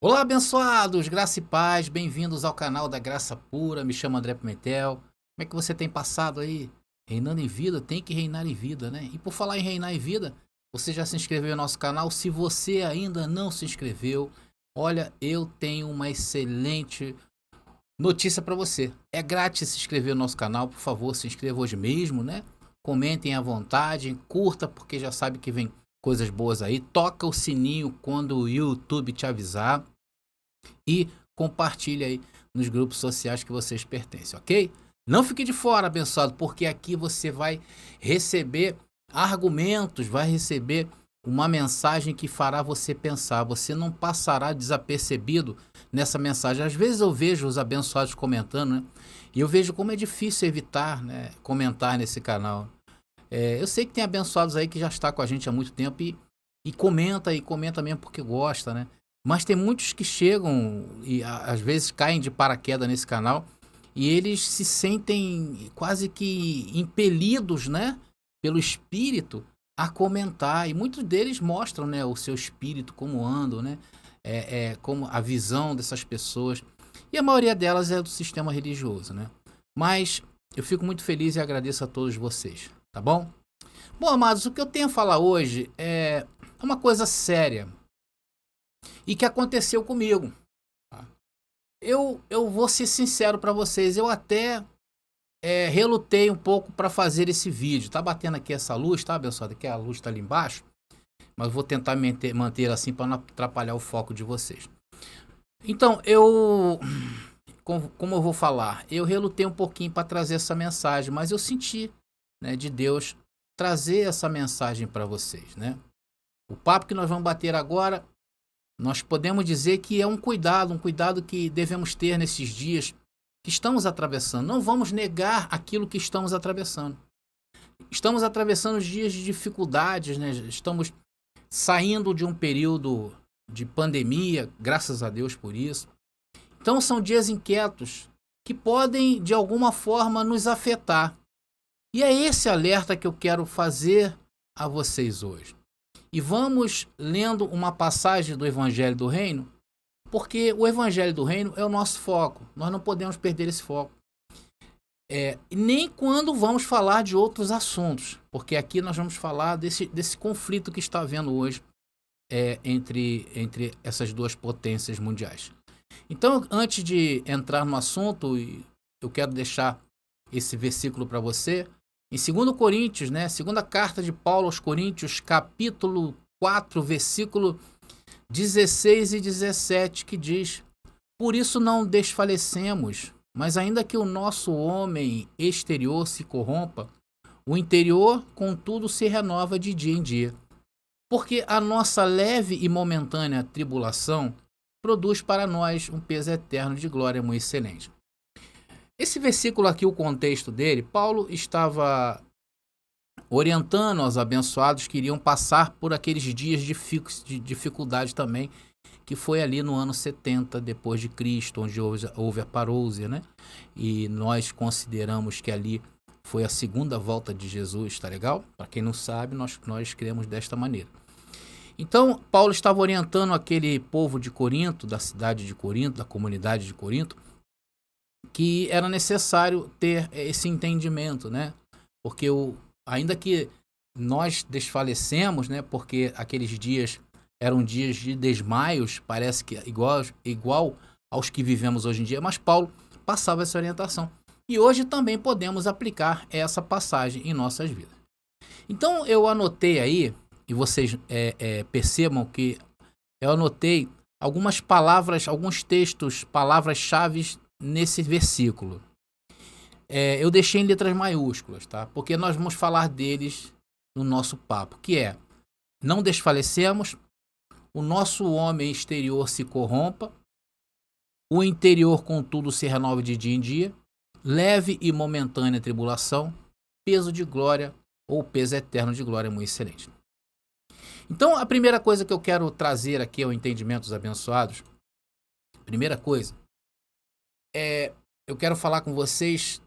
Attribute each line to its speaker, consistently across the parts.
Speaker 1: Olá, abençoados, graça e paz, bem-vindos ao canal da Graça Pura. Me chamo André Pimentel. Como é que você tem passado aí? Reinando em vida, tem que reinar em vida, né? E por falar em reinar em vida, você já se inscreveu no nosso canal? Se você ainda não se inscreveu, olha, eu tenho uma excelente notícia para você. É grátis se inscrever no nosso canal, por favor, se inscreva hoje mesmo, né? Comentem à vontade, curta, porque já sabe que vem coisas boas aí. Toca o sininho quando o YouTube te avisar e compartilhe aí nos grupos sociais que vocês pertencem, ok? Não fique de fora, abençoado, porque aqui você vai receber argumentos, vai receber uma mensagem que fará você pensar. Você não passará desapercebido nessa mensagem. Às vezes eu vejo os abençoados comentando, né? E eu vejo como é difícil evitar, né, comentar nesse canal. Eu sei que tem abençoados aí que já está com a gente há muito tempo e comenta mesmo porque gosta, né? Mas tem muitos que chegam e às vezes caem de paraquedas nesse canal e eles se sentem quase que impelidos, né, pelo espírito a comentar. E muitos deles mostram, né, o seu espírito, como andam, né, como a visão dessas pessoas. E a maioria delas é do sistema religioso, né? Mas eu fico muito feliz e agradeço a todos vocês, tá bom? Bom, amados, o que eu tenho a falar hoje é uma coisa séria e que aconteceu comigo. Tá? Eu vou ser sincero para vocês, eu até relutei um pouco para fazer esse vídeo. Tá batendo aqui essa luz, tá, abençoado? Aqui a luz tá ali embaixo, mas vou tentar manter assim para não atrapalhar o foco de vocês. Então, como eu vou falar, eu relutei um pouquinho para trazer essa mensagem, mas eu senti, né, de Deus trazer essa mensagem para vocês, né? O papo que nós vamos bater agora, nós podemos dizer que é um cuidado que devemos ter nesses dias que estamos atravessando. Não vamos negar aquilo que estamos atravessando. Estamos atravessando dias de dificuldades, né? Estamos saindo de um período de pandemia, graças a Deus por isso. Então são dias inquietos que podem de alguma forma nos afetar. E é esse alerta que eu quero fazer a vocês hoje. E vamos lendo uma passagem do Evangelho do Reino, porque o Evangelho do Reino é o nosso foco. Nós não podemos perder esse foco. Nem quando vamos falar de outros assuntos, porque aqui nós vamos falar desse conflito que está havendo hoje entre essas duas potências mundiais. Então, antes de entrar no assunto, eu quero deixar esse versículo para você. Em 2 Coríntios, né, segunda carta de Paulo aos Coríntios, capítulo 4, versículo 16 e 17, que diz: Por isso não desfalecemos, mas ainda que o nosso homem exterior se corrompa, o interior, contudo, se renova de dia em dia. Porque a nossa leve e momentânea tribulação produz para nós um peso eterno de glória muito excelente. Esse versículo aqui, o contexto dele, Paulo estava orientando aos abençoados que iriam passar por aqueles dias de dificuldade também, que foi ali no ano 70 depois de Cristo, onde houve a parousia, né? E nós consideramos que ali foi a segunda volta de Jesus, tá legal? Para quem não sabe, nós cremos desta maneira. Então, Paulo estava orientando aquele povo de Corinto, da cidade de Corinto, da comunidade de Corinto, que era necessário ter esse entendimento, né? Porque ainda que nós desfalecemos, né? Porque aqueles dias eram dias de desmaios, parece que igual aos que vivemos hoje em dia, mas Paulo passava essa orientação. E hoje também podemos aplicar essa passagem em nossas vidas. Então eu anotei aí, e vocês percebam que eu anotei algumas palavras, alguns textos, palavras-chave nesse versículo. Eu deixei em letras maiúsculas, tá? Porque nós vamos falar deles no nosso papo, que é: não desfalecemos, o nosso homem exterior se corrompa, o interior, contudo, se renova de dia em dia, leve e momentânea tribulação, peso de glória ou peso eterno de glória muito excelente. Então, a primeira coisa que eu quero trazer aqui ao entendimento dos abençoados, primeira coisa, eu quero falar com vocês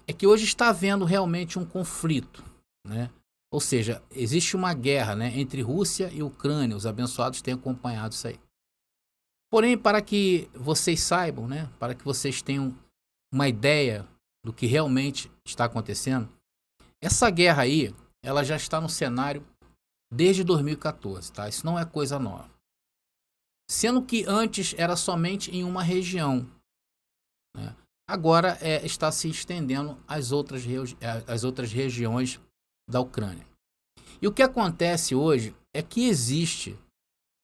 Speaker 1: é que hoje está havendo realmente um conflito, né? Ou seja, existe uma guerra, né, entre Rússia e Ucrânia. Os abençoados têm acompanhado isso aí. Porém, para que vocês saibam, né, para que vocês tenham uma ideia do que realmente está acontecendo, essa guerra aí, ela já está no cenário desde 2014, tá? Isso não é coisa nova. Sendo que antes era somente em uma região, né? Agora está se estendendo às outras regiões da Ucrânia. E o que acontece hoje é que existe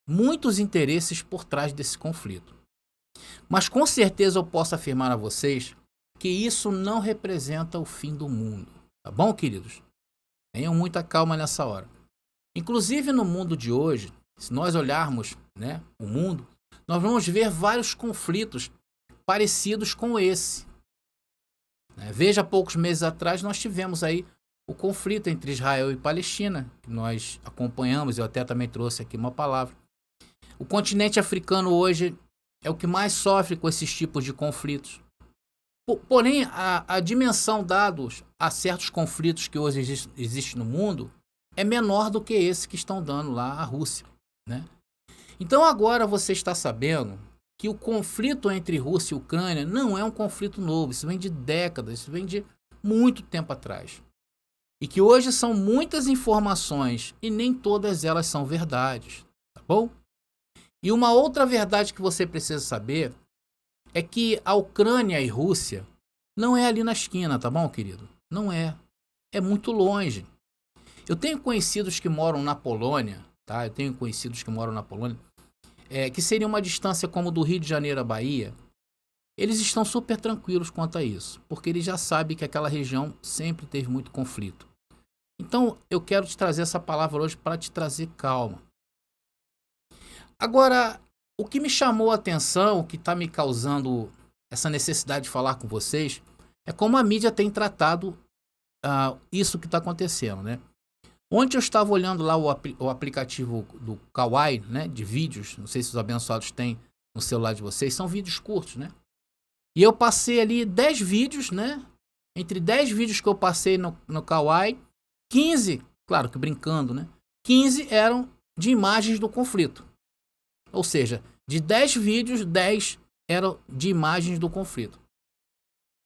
Speaker 1: muitos interesses por trás desse conflito. Mas com certeza eu posso afirmar a vocês que isso não representa o fim do mundo. Tá bom, queridos? Tenham muita calma nessa hora. Inclusive no mundo de hoje, se nós olharmos, né, o mundo, nós vamos ver vários conflitos parecidos com esse. Veja, poucos meses atrás nós tivemos aí o conflito entre Israel e Palestina, que nós acompanhamos, eu até também trouxe aqui uma palavra. O continente africano hoje é o que mais sofre com esses tipos de conflitos. Porém, a dimensão dados a certos conflitos que hoje existem no mundo é menor do que esse que estão dando lá a Rússia, né? Então agora você está sabendo que o conflito entre Rússia e Ucrânia não é um conflito novo, isso vem de décadas, isso vem de muito tempo atrás. E que hoje são muitas informações e nem todas elas são verdades, tá bom? E uma outra verdade que você precisa saber é que a Ucrânia e Rússia não é ali na esquina, tá bom, querido? Não é. É muito longe. Eu tenho conhecidos que moram na Polônia, tá? Que seria uma distância como do Rio de Janeiro à Bahia. Eles estão super tranquilos quanto a isso, porque eles já sabem que aquela região sempre teve muito conflito. Então, eu quero te trazer essa palavra hoje para te trazer calma. Agora, o que me chamou a atenção, o que está me causando essa necessidade de falar com vocês, é como a mídia tem tratado isso que está acontecendo, né? Ontem eu estava olhando lá o aplicativo do Kawaii, né, de vídeos, não sei se os abençoados têm no celular de vocês, são vídeos curtos, né? E eu passei ali 10 vídeos, né? Entre 10 vídeos que eu passei no Kawaii, 15, claro que brincando, né? 15 eram de imagens do conflito. Ou seja, de 10 vídeos, 10 eram de imagens do conflito.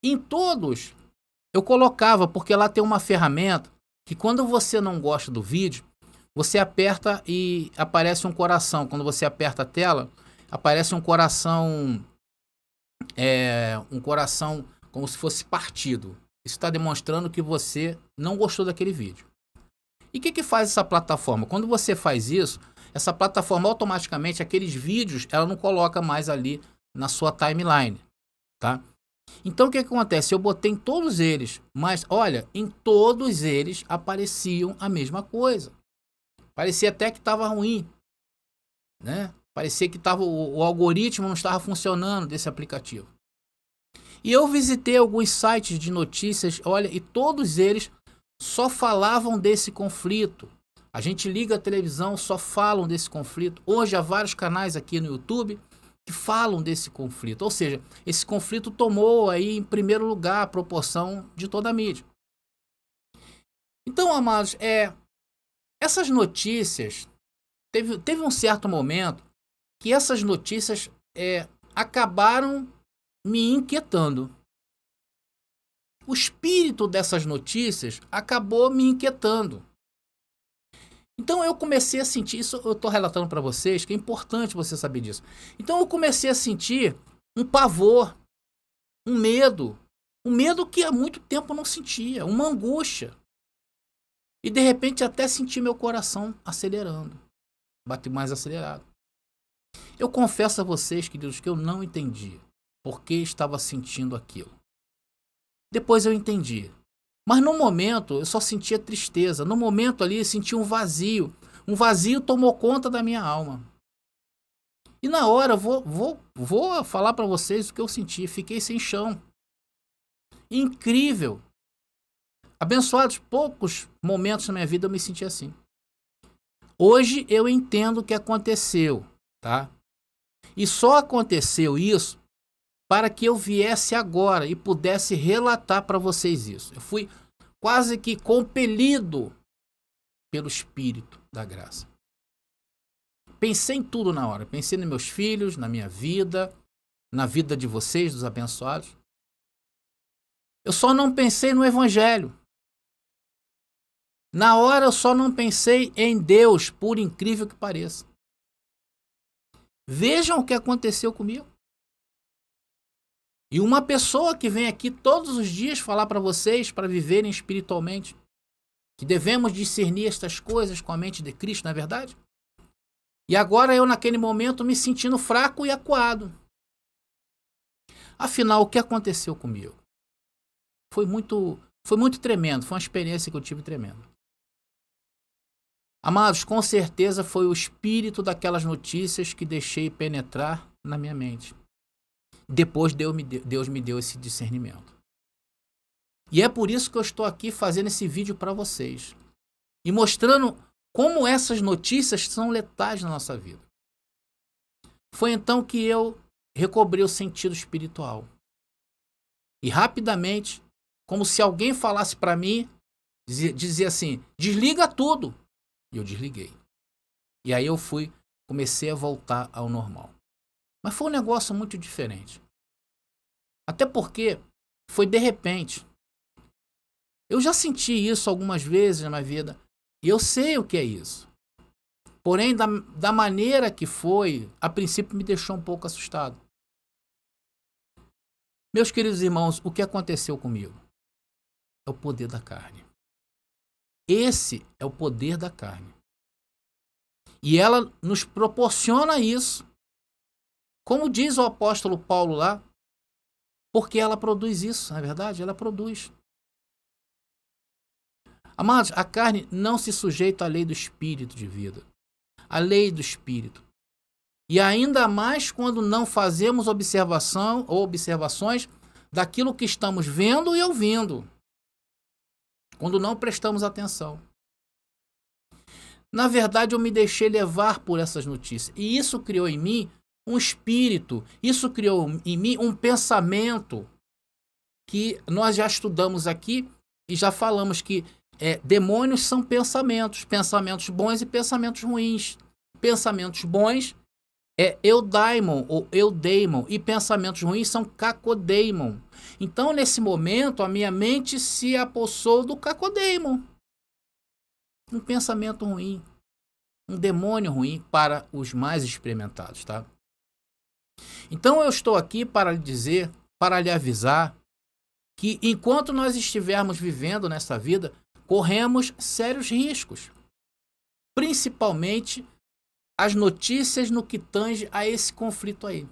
Speaker 1: Em todos, eu colocava, porque lá tem uma ferramenta que quando você não gosta do vídeo, você aperta e aparece um coração. Quando você aperta a tela, aparece um coração, como se fosse partido. Isso está demonstrando que você não gostou daquele vídeo. E o que faz essa plataforma? Quando você faz isso, essa plataforma automaticamente, aqueles vídeos, ela não coloca mais ali na sua timeline, tá? Então o que acontece? Eu botei em todos eles, mas olha, em todos eles apareciam a mesma coisa. Parecia até que estava ruim, né? Parecia que o algoritmo não estava funcionando desse aplicativo. E eu visitei alguns sites de notícias, olha, e todos eles só falavam desse conflito. A gente liga a televisão, só falam desse conflito. Hoje há vários canais aqui no YouTube que falam desse conflito. Ou seja, esse conflito tomou aí em primeiro lugar a proporção de toda a mídia. Então, amados, essas notícias, teve um certo momento que essas notícias acabaram me inquietando. O espírito dessas notícias acabou me inquietando. Então eu comecei a sentir, isso eu estou relatando para vocês, que é importante você saber disso. Então eu comecei a sentir um pavor, um medo que há muito tempo eu não sentia, uma angústia. E de repente até senti meu coração acelerando, bate mais acelerado. Eu confesso a vocês, queridos, que eu não entendi por que estava sentindo aquilo. Depois eu entendi. Mas no momento eu só sentia tristeza. No momento ali eu sentia um vazio. Um vazio tomou conta da minha alma. E na hora eu vou falar para vocês o que eu senti. Fiquei sem chão. Incrível. Abençoados, poucos momentos na minha vida eu me senti assim. Hoje eu entendo o que aconteceu, tá? E só aconteceu isso para que eu viesse agora e pudesse relatar para vocês isso. Eu fui quase que compelido pelo Espírito da graça. Pensei em tudo na hora. Pensei nos meus filhos, na minha vida, na vida de vocês, dos abençoados. Eu só não pensei no Evangelho. Na hora eu só não pensei em Deus, por incrível que pareça. Vejam o que aconteceu comigo. E uma pessoa que vem aqui todos os dias falar para vocês, para viverem espiritualmente, que devemos discernir estas coisas com a mente de Cristo, não é verdade? E agora eu, naquele momento, me sentindo fraco e acuado. Afinal, o que aconteceu comigo? Foi muito tremendo, foi uma experiência que eu tive tremenda. Amados, com certeza foi o espírito daquelas notícias que deixei penetrar na minha mente. Depois Deus me deu esse discernimento. E é por isso que eu estou aqui fazendo esse vídeo para vocês. E mostrando como essas notícias são letais na nossa vida. Foi então que eu recobrei o sentido espiritual. E rapidamente, como se alguém falasse para mim, dizia assim, desliga tudo. E eu desliguei. E aí eu comecei a voltar ao normal. Mas foi um negócio muito diferente. Até porque foi de repente. Eu já senti isso algumas vezes na minha vida. E eu sei o que é isso. Porém, da maneira que foi, a princípio me deixou um pouco assustado. Meus queridos irmãos, o que aconteceu comigo? É o poder da carne. Esse é o poder da carne. E ela nos proporciona isso. Como diz o apóstolo Paulo lá, porque ela produz isso, não é verdade? Ela produz. Amados, a carne não se sujeita à lei do espírito de vida. A lei do espírito. E ainda mais quando não fazemos observação ou observações daquilo que estamos vendo e ouvindo. Quando não prestamos atenção. Na verdade, eu me deixei levar por essas notícias. E isso criou em mim um espírito. Isso criou em mim um pensamento que nós já estudamos aqui e já falamos que demônios são pensamentos. Pensamentos bons e pensamentos ruins. Pensamentos bons é eudaimon ou eudaimon. E pensamentos ruins são cacodaimon. Então, nesse momento, a minha mente se apossou do cacodaimon. Um pensamento ruim, um demônio ruim para os mais experimentados, tá? Então eu estou aqui para lhe dizer, para lhe avisar, que enquanto nós estivermos vivendo nessa vida, corremos sérios riscos. Principalmente as notícias no que tange a esse conflito aí.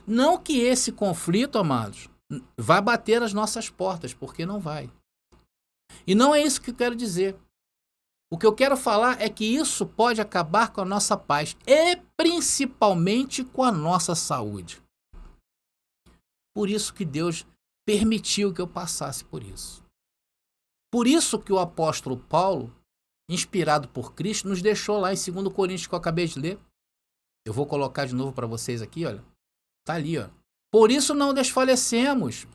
Speaker 1: Não que esse conflito, amados, vá bater as nossas portas, porque não vai. E não é isso que eu quero dizer. O que eu quero falar é que isso pode acabar com a nossa paz e principalmente com a nossa saúde. Por isso que Deus permitiu que eu passasse por isso. Por isso que o apóstolo Paulo, inspirado por Cristo, nos deixou lá em 2 Coríntios que eu acabei de ler. Eu vou colocar de novo para vocês aqui, olha. Tá ali, ó. Por isso não desfalecemos.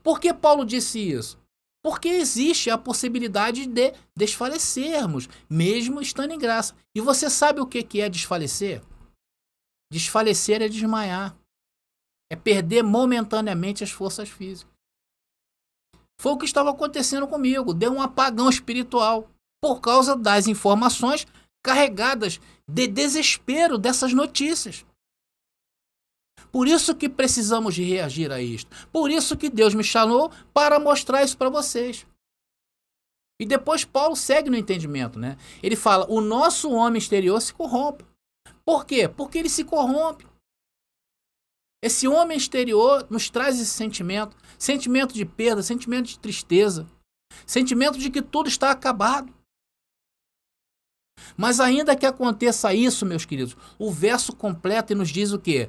Speaker 1: Por que Paulo disse isso? Porque existe a possibilidade de desfalecermos, mesmo estando em graça. E você sabe o que é desfalecer? Desfalecer é desmaiar. É perder momentaneamente as forças físicas. Foi o que estava acontecendo comigo. Deu um apagão espiritual por causa das informações carregadas de desespero dessas notícias. Por isso que precisamos de reagir a isto. Por isso que Deus me chamou para mostrar isso para vocês. E depois Paulo segue no entendimento, né? Ele fala, o nosso homem exterior se corrompe. Por quê? Porque ele se corrompe. Esse homem exterior nos traz esse sentimento. Sentimento de perda, sentimento de tristeza. Sentimento de que tudo está acabado. Mas ainda que aconteça isso, meus queridos, o verso completa e nos diz o quê?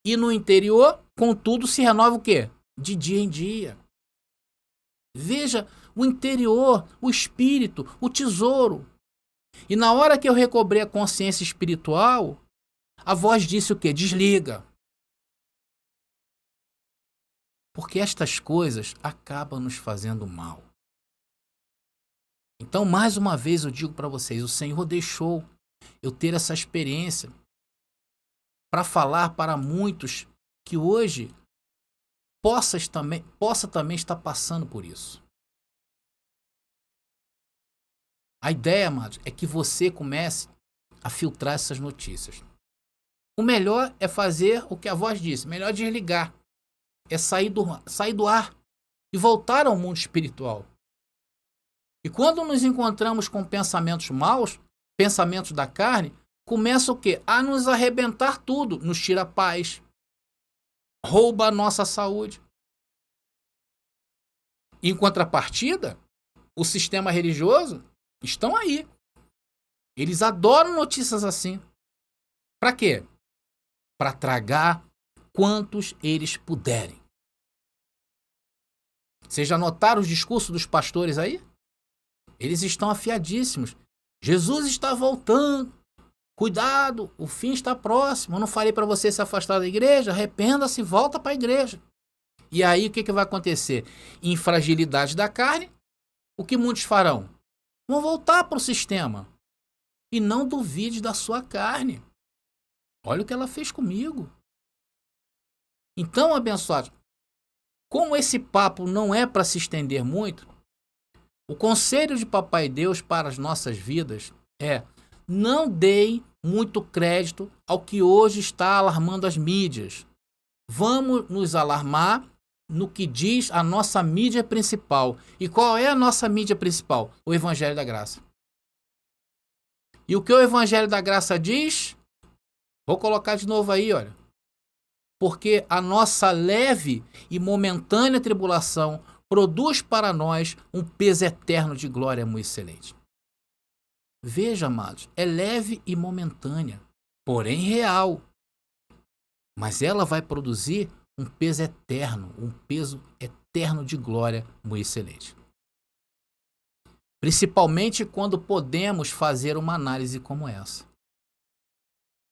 Speaker 1: E no interior, contudo, se renova o quê? De dia em dia. Veja, o interior, o espírito, o tesouro. E na hora que eu recobrei a consciência espiritual, a voz disse o quê? Desliga. Porque estas coisas acabam nos fazendo mal. Então, mais uma vez eu digo para vocês, o Senhor deixou eu ter essa experiência para falar para muitos que hoje possa também estar passando por isso. A ideia, amados, é que você comece a filtrar essas notícias. O melhor é fazer o que a voz disse, melhor desligar. É sair do ar e voltar ao mundo espiritual. E quando nos encontramos com pensamentos maus, pensamentos da carne, começa o quê? A nos arrebentar tudo, nos tira a paz, rouba a nossa saúde. Em contrapartida, o sistema religioso estão aí. Eles adoram notícias assim. Para quê? Para tragar quantos eles puderem. Vocês já notaram os discursos dos pastores aí? Eles estão afiadíssimos. Jesus está voltando. Cuidado, o fim está próximo. Eu não falei para você se afastar da igreja? Arrependa-se e volta para a igreja. E aí o que vai acontecer? Em fragilidade da carne, o que muitos farão? Vão voltar para o sistema. E não duvide da sua carne. Olha o que ela fez comigo. Então, abençoados, como esse papo não é para se estender muito, o conselho de Papai Deus para as nossas vidas é: não deem muito crédito ao que hoje está alarmando as mídias. Vamos nos alarmar no que diz a nossa mídia principal. E qual é a nossa mídia principal? O Evangelho da Graça. E o que o Evangelho da Graça diz? Vou colocar de novo aí, olha. Porque a nossa leve e momentânea tribulação produz para nós um peso eterno de glória muito excelente. Veja, amados, é leve e momentânea, porém real. Mas ela vai produzir um peso eterno de glória muito excelente. Principalmente quando podemos fazer uma análise como essa.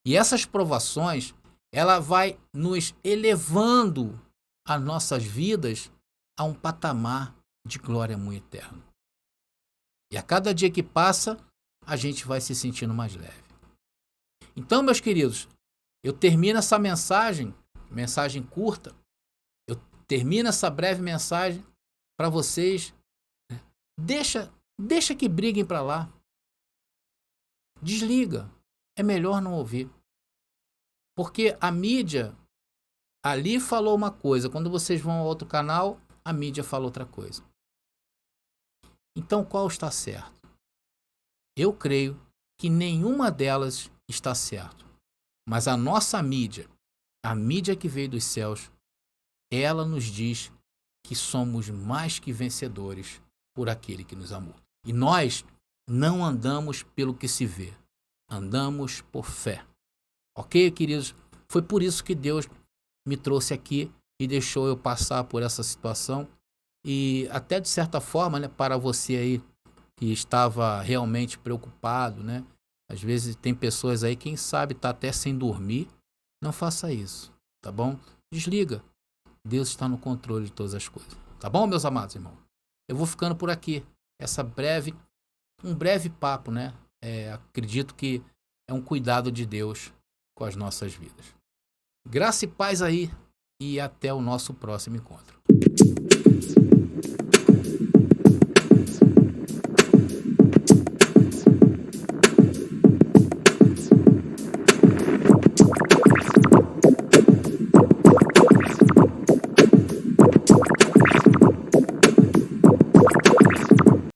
Speaker 1: E essas provações, ela vai nos elevando as nossas vidas a um patamar de glória muito eterno. E a cada dia que passa, a gente vai se sentindo mais leve. Então, meus queridos, eu termino essa mensagem curta, eu termino essa breve mensagem para vocês. Deixa que briguem para lá. Desliga. É melhor não ouvir. Porque a mídia ali falou uma coisa, quando vocês vão a outro canal, a mídia fala outra coisa. Então, qual está certo? Eu creio que nenhuma delas está certo. Mas a nossa mídia, a mídia que veio dos céus, ela nos diz que somos mais que vencedores por aquele que nos amou. E nós não andamos pelo que se vê, andamos por fé. Ok, queridos? Foi por isso que Deus me trouxe aqui e deixou eu passar por essa situação. E até de certa forma, né, para você aí que estava realmente preocupado, né? Às vezes tem pessoas aí, quem sabe, tá até sem dormir. Não faça isso, tá bom? Desliga. Deus está no controle de todas as coisas. Tá bom, meus amados irmãos? Eu vou ficando por aqui. Um breve papo, né? Acredito que é um cuidado de Deus com as nossas vidas. Graça e paz aí e até o nosso próximo encontro.